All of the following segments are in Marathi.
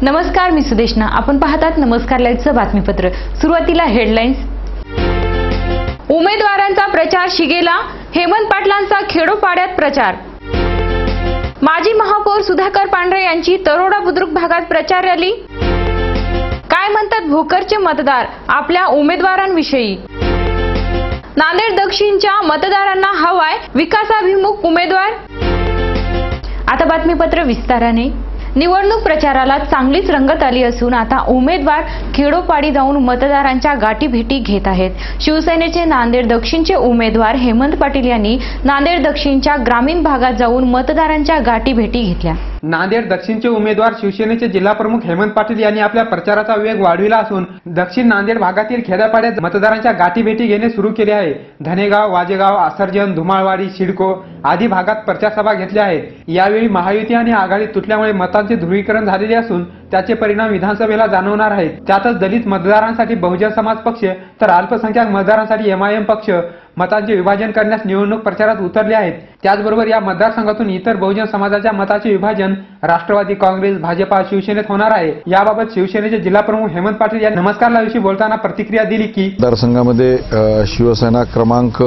नमस्कार, मी सुदेशना. आपण पाहतात नमस्कार लाईव्हचं बातमीपत्र. सुरुवातीला हेडलाईन्स. उमेदवारांचा प्रचार शिगेला. हेमंत पाटलांचा खेडोपाड्यात प्रचार. माजी महापौर सुधाकर पांढरे यांची तरोडा बुद्रुक भागात प्रचार रॅली. काय म्हणतात भोकरचे मतदार आपल्या उमेदवारांविषयी. नांदेड दक्षिणच्या मतदारांना हवाय विकासाभिमुख उमेदवार. आता बातमीपत्र विस्ताराने. निवडणूक प्रचाराला चांगलीच रंगत आली असून आता उमेदवार खेडोपाडी जाऊन मतदारांच्या गाठीभेटी घेत आहेत. शिवसेनेचे नांदेड दक्षिणचे उमेदवार हेमंत पाटील यांनी नांदेड दक्षिणच्या ग्रामीण भागात जाऊन मतदारांच्या गाठीभेटी घेतल्या. नांदेड दक्षिणचे उमेदवार शिवसेनेचे जिल्हाप्रमुख हेमंत पाटील यांनी आपल्या प्रचाराचा वेग वाढविला असून दक्षिण नांदेड भागातील खेड्यापाड्यात मतदारांच्या गाठीभेटी घेणे सुरू केले आहे. धनेगाव, वाजेगाव, आसरजन, धुमाळवाडी, सिडको आदी भागात प्रचार सभा घेतल्या आहेत. यावेळी महायुती आणि आघाडी तुटल्यामुळे मतांचे ध्रुवीकरण झालेले असून त्याचे परिणाम विधानसभेला जाणवणार आहेत. त्यातच दलित मतदारांसाठी बहुजन समाज पक्ष तर अल्पसंख्याक मतदारांसाठी एमआयएम पक्ष मतांचे विभाजन करण्यास निवडणूक प्रचारात उतरले आहेत. त्याचबरोबर या मतदारसंघातून इतर बहुजन समाजाच्या मताचे विभाजन राष्ट्रवादी काँग्रेस, भाजपा, शिवसेनेत होणार आहे. याबाबत शिवसेनेचे जिल्हाप्रमुख हेमंत पाटील यांनी नमस्कार लाईव्हशी बोलताना प्रतिक्रिया दिली की मतदारसंघामध्ये शिवसेना क्रमांक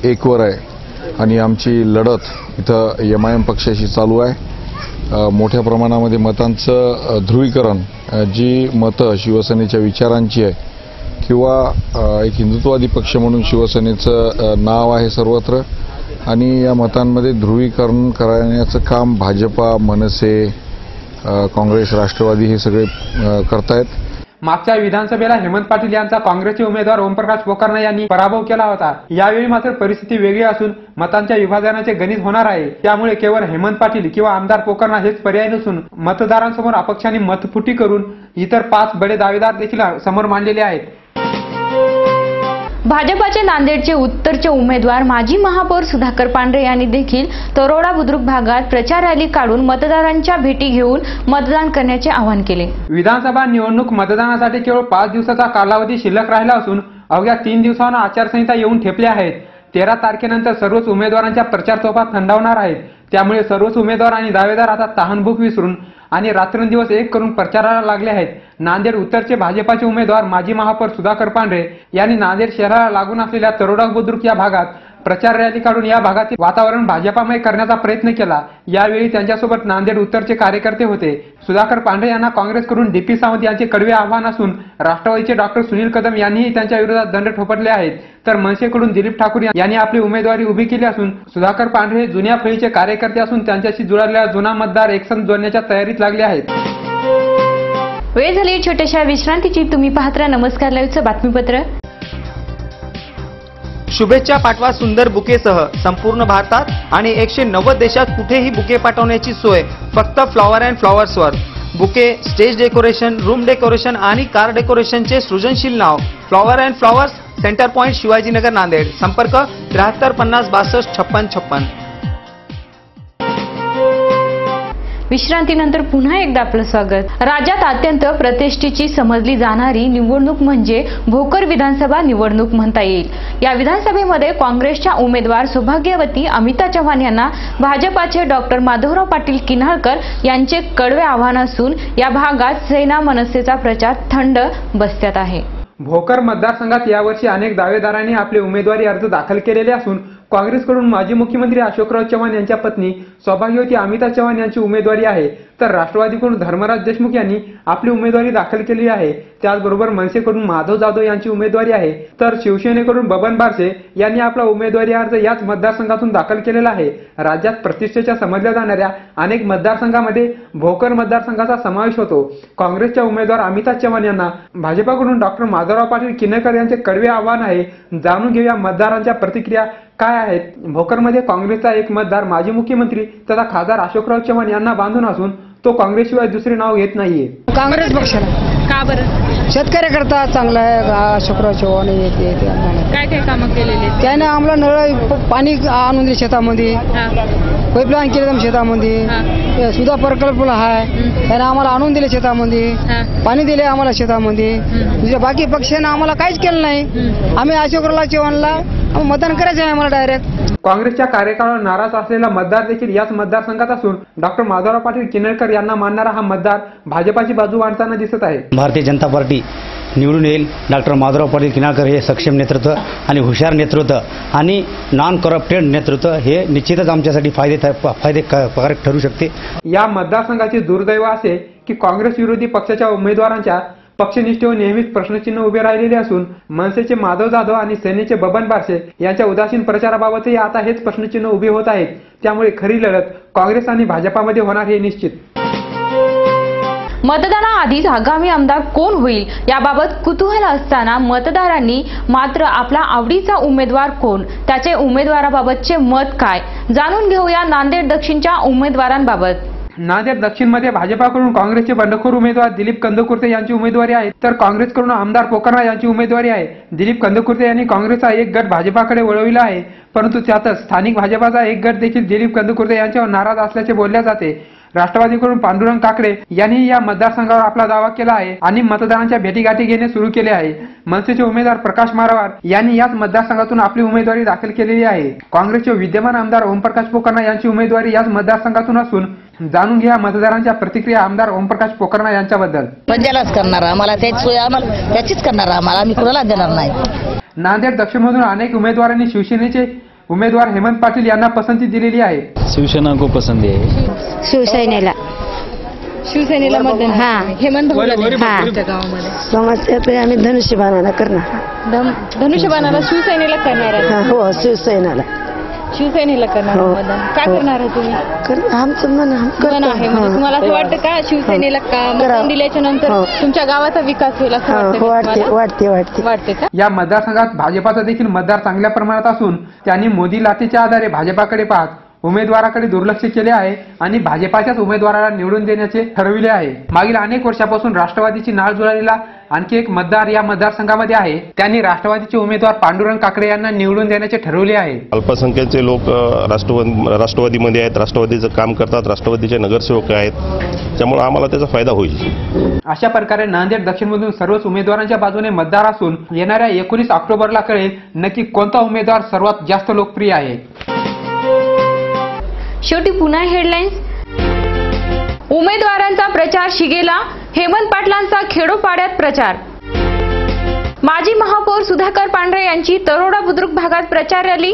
1 वर आहे आणि आमची लढत इथं एमआयएम पक्षाशी चालू आहे. मोठ्या प्रमाणामध्ये मतांचं ध्रुवीकरण, जी मतं शिवसेनेच्या विचारांची आहे किंवा एक हिंदुत्ववादी पक्ष म्हणून शिवसेनेचं नाव आहे सर्वत्र, आणि या मतांमध्ये ध्रुवीकरण करण्याचं काम भाजपा, मनसे, काँग्रेस, राष्ट्रवादी हे सगळे करतायत. मागच्या विधानसभेला हेमंत पाटील यांचा काँग्रेसचे उमेदवार ओमप्रकाश पोकारणे यांनी पराभव केला होता. यावेळी मात्र परिस्थिती वेगळी असून मतांच्या विभाजनाचे गणित होणार आहे. त्यामुळे केवळ हेमंत पाटील किंवा आमदार पोकारणे हेच पर्याय नसून मतदारांसमोर अपक्षांनी मतफुटी करून इतर 5 बडे दावेदार देखील समोर मांडलेले आहेत. भाजपाचे नांदेडचे उत्तरचे उमेदवार माजी महापौर सुधाकर पांढरे यांनी देखील तरोडा बुद्रुक भागात प्रचार रॅली काढून मतदारांच्या भेटी घेऊन मतदान करण्याचे आवाहन केले. विधानसभा निवडणूक मतदानासाठी केवळ 5 दिवसाचा कालावधी शिल्लक राहिला असून अवघ्या 3 दिवसांना आचारसंहिता येऊन ठेपल्या आहेत. 13 तारखेनंतर सर्वच उमेदवारांच्या प्रचार तोफा थंडावणार आहेत. त्यामुळे सर्वच उमेदवार आणि दावेदार आता तहानभूक विसरून आणि रात्रंदिवस एक करून प्रचाराला लागले आहेत. नांदेड उत्तरचे भाजपाचे उमेदवार माजी महापौर सुधाकर पांढरे यांनी नांदेड शहराला लागून असलेल्या तरोडा बुद्रुक या भागात प्रचार रॅली काढून या भागातील वातावरण भाजपामय करण्याचा प्रयत्न केला. यावेळी त्यांच्यासोबत नांदेड उत्तरचे कार्यकर्ते होते. सुधाकर पांढरे यांना काँग्रेसकडून डीपी सावंत यांचे कडवे आव्हान असून राष्ट्रवादीचे डॉक्टर सुनील कदम यांनीही त्यांच्या विरोधात दंड ठोपटले आहेत. तर मनसेकडून दिलीप ठाकूर यांनी आपली उमेदवारी उभी केली असून सुधाकर पांढरे हे जुन्या फळीचे कार्यकर्ते असून त्यांच्याशी जुळलेला जुना मतदार एकसंध जोडण्याच्या तयारीत लागले आहेत. वेळ झाली छोट्याशा विश्रांतीची. तुम्ही पाहत राहा नमस्कार लाईव्हचं बातमीपत्र. शुभेच्छा पाठवा सुंदर बुकेसह. संपूर्ण भारतात आणि 190 देशात कुठेही बुके पाठवण्याची सोय फक्त फ्लॉवर अँड फ्लॉवर्सवर. Bouquet, stage decoration, room decoration आणि कार डेकोरेशनचे सृजनशील नाव flower and flowers, center point, Shivajinagar, Nanded. संपर्क 73 50 62 56 56. विश्रांतीनंतर पुन्हा एकदा आपलं स्वागत. राज्यात अत्यंत प्रतिष्ठेची समजली जाणारी निवडणूक म्हणजे भोकर विधानसभा निवडणूक म्हणता येईल. या विधानसभेमध्ये काँग्रेसच्या उमेदवार सौभाग्यवती अमिता चव्हाण यांना भाजपाचे डॉक्टर माधवराव पाटील किन्हाळकर यांचे कडवे आव्हान असून या भागात सेना मनसेचा प्रचार थंड बसत्यात आहे. भोकर मतदारसंघात यावर्षी अनेक दावेदारांनी आपले उमेदवारी अर्ज दाखल केलेले असून काँग्रेसकडून माजी मुख्यमंत्री अशोकराव चव्हाण यांच्या पत्नी सौभाग्यवती अमिता चव्हाण यांची उमेदवारी आहे. तर राष्ट्रवादीकडून धर्मराज देशमुख यांनी आपली उमेदवारी दाखल केली आहे. त्याचबरोबर मनसेकडून माधव जाधव यांची उमेदवारी आहे. तर शिवसेनेकडून बबन बारसे यांनी आपला उमेदवारी अर्ज याच मतदारसंघातून दाखल केलेला आहे. राज्यात प्रतिष्ठेच्या समजल्या जाणाऱ्या अनेक मतदारसंघामध्ये भोकर मतदारसंघाचा समावेश होतो. काँग्रेसच्या उमेदवार अमिता चव्हाण यांना भाजपाकडून डॉक्टर माधवराव पाटील किन्हाळकर यांचे कडवे आव्हान आहे. जाणून घेऊया मतदारांच्या प्रतिक्रिया काय आहेत. भोकरमध्ये काँग्रेसचा एक मतदार माजी मुख्यमंत्री तथा खासदार अशोकराव चव्हाण यांना बांधून असून तो काँग्रेसशिवाय दुसरे नाव घेत नाहीये. काँग्रेस पक्षाला. का बरं? शेतकऱ्याकरता चांगला आहे. अशोकराव चव्हाण येते काय काय कामं केलेली. त्याने आम्हाला नळ पाणी आणून दिले शेतामध्ये, पाईपलाईन केलं शेतामध्ये, सुधा प्रकल्प आहे त्याने आम्हाला आणून दिले शेतामध्ये, पाणी दिले आम्हाला शेतामध्ये. बाकी पक्षाने आम्हाला काहीच केलं नाही. आम्ही अशोकराव चव्हाणला मतदान करायचं आहे आम्हाला डायरेक्ट. काँग्रेसच्या कार्यकाळावर नाराज असलेला मतदार देखील याच मतदारसंघात असून डॉक्टर माधवराव पाटील किनळकर यांना मानणारा हा मतदार भाजपाची बाजू मांडताना दिसत आहे. भारतीय जनता पार्टी निवडून येईल. डॉक्टर माधवराव पाटील किनळकर हे सक्षम नेतृत्व आणि हुशार नेतृत्व आणि नॉन करप्टेड नेतृत्व हे निश्चितच आमच्यासाठी फायदेकारक ठरू शकते. या मतदारसंघाचे दुर्दैव असे की काँग्रेस विरोधी पक्षाच्या उमेदवारांच्या पक्षनिष्ठेवर नेहमीच प्रश्नचिन्ह उभे राहिलेले असून मनसेचे माधव जाधव आणि सेनेचे बबन बारसे यांच्या उदासीन प्रचाराबाबतही आता हेच प्रश्नचिन्ह उभे होत आहेत. त्यामुळे खरी लढत काँग्रेस आणि भाजपामध्ये होणार हे निश्चित. मतदानाआधीच आगामी आमदार कोण होईल याबाबत कुतूहल असताना मतदारांनी मात्र आपला आवडीचा उमेदवार कोण, त्याचे उमेदवाराबाबतचे मत काय, जाणून घेऊया नांदेड दक्षिणच्या उमेदवारांबाबत. नांदेड दक्षिणमध्ये भाजपाकडून काँग्रेसचे बंडखोर उमेदवार दिलीप कंदकुर्ते यांची उमेदवारी आहे, तर काँग्रेसकडून आमदार पोकर्णा यांची उमेदवारी आहे. दिलीप कंदकुर्ते यांनी काँग्रेसचा एक गट भाजपाकडे वळविला आहे, परंतु त्यातच स्थानिक भाजपाचा एक गट देखील दिलीप कंदकुर्ते यांच्यावर नाराज असल्याचे बोलले जाते. राष्ट्रवादीकडून पांडुरंग काकडे यांनी या मतदारसंघावर आपला दावा केला आहे आणि मतदारांच्या भेटीगाठी घेणे सुरू केले आहे. मनसेचे उमेदवार प्रकाश मारवार यांनी याच मतदारसंघातून आपली उमेदवारी दाखल केलेली आहे. काँग्रेसचे विद्यमान आमदार ओमप्रकाश पोकर्णा यांची उमेदवारी याच मतदारसंघातून असून जाणून घ्या मतदारांच्या प्रतिक्रिया आमदार ओमप्रकाश पोकर्णा यांच्याबद्दल. पंजालाच करणार आम्हाला त्याचीच करणार आम्हाला, आम्ही कुणाला देणार नाही. नांदेड दक्षिणमधून अनेक उमेदवारांनी शिवसेनेचे उमेदवार हेमंत पाटील यांना पसंती दिलेली आहे. शिवसेना को पसंद आहे. शिवसेनेला मतदान. हेमंत गावामध्ये आम्ही धनुष्यबाणाला करणार. धनुष्यबाणाला शिवसेनेला करणार आहे. हो शिवसेनेला करणार मतदान. काय करणार आहे तुम्ही? आमचं मन आहे. तुम्हाला असं वाटतं का शिवसेनेला मतदान दिल्याच्या नंतर तुमच्या गावाचा विकास होईल असं वाटते का? या मतदारसंघात भाजपाचा देखील मतदार चांगल्या प्रमाणात असून त्यांनी मोदी लाटेच्या आधारे भाजपाकडे पाहत उमेदवाराकडे दुर्लक्ष केले आहे आणि भाजपाच्याच उमेदवाराला निवडून देण्याचे ठरविले आहे. मागील अनेक वर्षापासून राष्ट्रवादीची नाळ जुळलेला आणखी एक मतदार या मतदारसंघामध्ये आहे. त्यांनी राष्ट्रवादीचे उमेदवार पांडुरंग काकडे यांना निवडून देण्याचे ठरवले आहे. अल्पसंख्याकचे लोक राष्ट्रवादीमध्ये आहेत, राष्ट्रवादीचं काम करतात, राष्ट्रवादीचे नगरसेवक आहेत, त्यामुळे आम्हाला त्याचा फायदा होईल. अशा प्रकारे नांदेड दक्षिणमधून सर्वच उमेदवारांच्या बाजूने मतदार असून येणाऱ्या 19 ऑक्टोबरला कळेल नक्की कोणता उमेदवार सर्वात जास्त लोकप्रिय आहे. शेवटी पुन्हा हेडलाईन्स. उमेदवारांचा प्रचार शिगेला, हेमंत पाटलांचा खेडोपाड्यात प्रचार. माजी महापौर सुधाकर पांढरे यांची तरोडा बुद्रुक भागात प्रचार रॅली.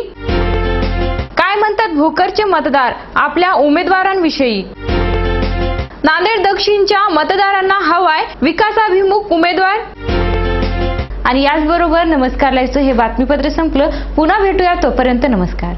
काय म्हणतात भोकरचे मतदार आपल्या उमेदवारांविषयी. नांदेड दक्षिणच्या मतदारांना हवाय विकासाभिमुख उमेदवार. आणि याचबरोबर नमस्कार लाईव्हचं हे बातमीपत्र संपलं. पुन्हा भेटूया, तोपर्यंत नमस्कार.